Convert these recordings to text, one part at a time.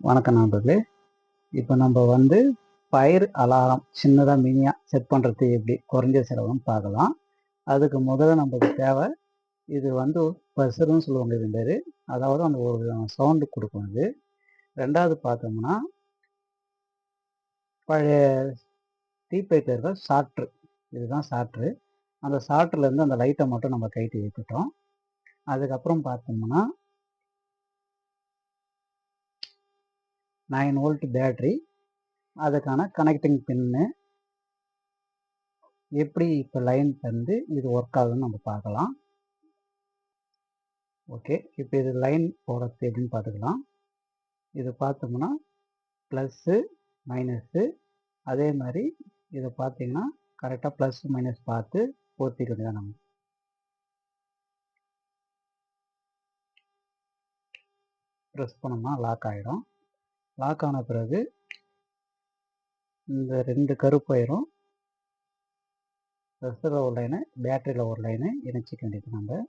வணக்கம் நண்பர்களே. இப்போ நம்ம வந்து ஃபயர் அலாரம் சின்னதாக மினியாக செட் பண்ணுறது எப்படி குறைஞ்ச செலவுன்னு பார்க்கலாம். அதுக்கு முதல்ல நமக்கு தேவை இது வந்து பஸ்ஸர்னு சொல்லுவாங்க இது பேர். அதாவது அந்த ஒரு சவுண்டு கொடுக்கும் இது. ரெண்டாவது பார்த்தோம்னா பழைய டீப்பைட்டில் இருக்கிற ஷார்ட்ரு, இதுதான் ஷார்ட்ரு. அந்த ஷார்ட்ருலேருந்து அந்த லைட்டை மட்டும் நம்ம கைட்டு வைக்கிட்டோம். அதுக்கப்புறம் பார்த்தோம்னா 9 வோல்ட் பேட்ரி, அதுக்கான கனெக்டிங் பின்னு எப்படி இப்போ லைன் தந்து இது ஒர்க் ஆகுதுன்னு நம்ம பார்க்கலாம். ஓகே, இப்போ இது லைன் போடுறது எப்படின்னு பார்த்துக்கலாம். இது பார்த்தோம்னா ப்ளஸ்ஸு மைனஸ்ஸு, அதே மாதிரி இதை பார்த்தீங்கன்னா கரெக்டாக ப்ளஸ் மைனஸ் பார்த்து போர்த்திக்க தான் நம்ம. ப்ரெஸ் பண்ணோம்னா லாக் ஆகிடும். லாக் ஆன பிறகு இந்த ரெண்டு கருப்பு வயரும் ப்ரெஸ்ஸில் ஒரு லைனு பேட்டரியில் ஒரு லைனு இணைச்சிக்க வேண்டியது நம்ம.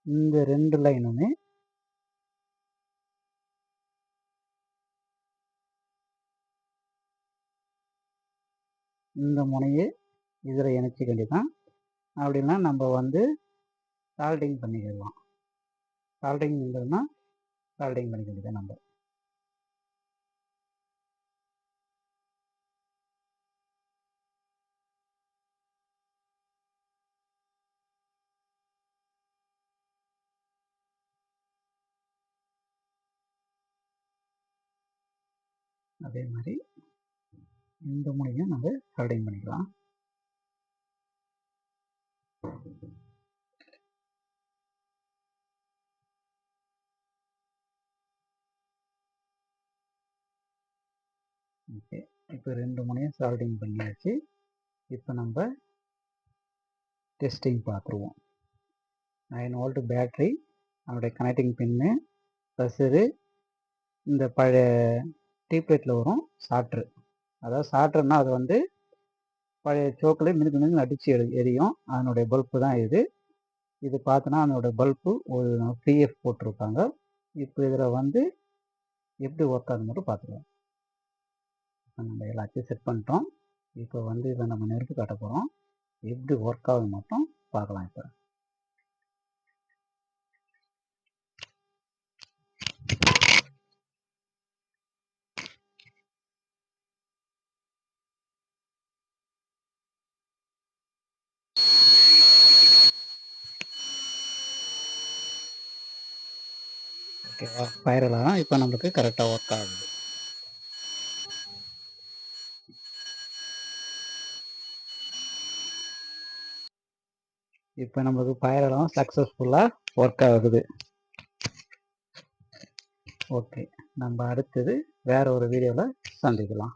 இந்த ரெண்டு லைனுமே இந்த முனையை இதில் இணைச்சிக்க வேண்டியதான். அப்படின்னா நம்ம வந்து சால்டிங் பண்ணிக்கலாம். சால்டிங் இருந்ததுன்னா சால்டிங் பண்ணிக்க வேண்டியதான் நம்ம. அதே மாதிரி இந்த முனையும் நம்ம சால்டிங் பண்ணிக்கலாம். ஓகே, இப்போ ரெண்டு முனையும் சால்டிங் பண்ணியாச்சு. இப்போ நம்ம டெஸ்டிங் பார்த்துருவோம். 9 வோல்ட் பேட்ரி, அதனுடைய கனெக்டிங் பின்னு, ப்ரெஷரு, இந்த பழைய டீப்லைட்டில் வரும் ஷார்ட்ரு. அதாவது ஷார்ட்ருன்னா அது வந்து பழைய சோக்கில் மினுக்கு மினுக்கு அடித்து எரியும், அதனுடைய பல்பு தான் இது. இது பார்த்தோன்னா அதனுடைய பல்பு ஒரு பிஎஃப் போட்டிருப்பாங்க. இப்போ இதில் வந்து எப்படி ஒர்க் ஆகுது மட்டும் பார்த்துருவோம். நம்ம எல்லாத்தையும் செட் பண்ணிட்டோம். இப்போ வந்து இதை நம்ம நெருப்பு காட்ட போகிறோம். எப்படி ஒர்க் ஆகுது மட்டும் பார்க்கலாம். இப்போ ஓகேவா, ஃபயர் அலாரம் இப்போ நம்மளுக்கு கரெக்டாக ஒர்க் ஆகுது. இப்போ நமக்கு ஃபயர் அலாரம் சக்ஸஸ்ஃபுல்லாக ஒர்க் ஆகுது. ஓகே, நம்ம அடுத்தது வேற ஒரு வீடியோவில் சந்திக்கலாம்.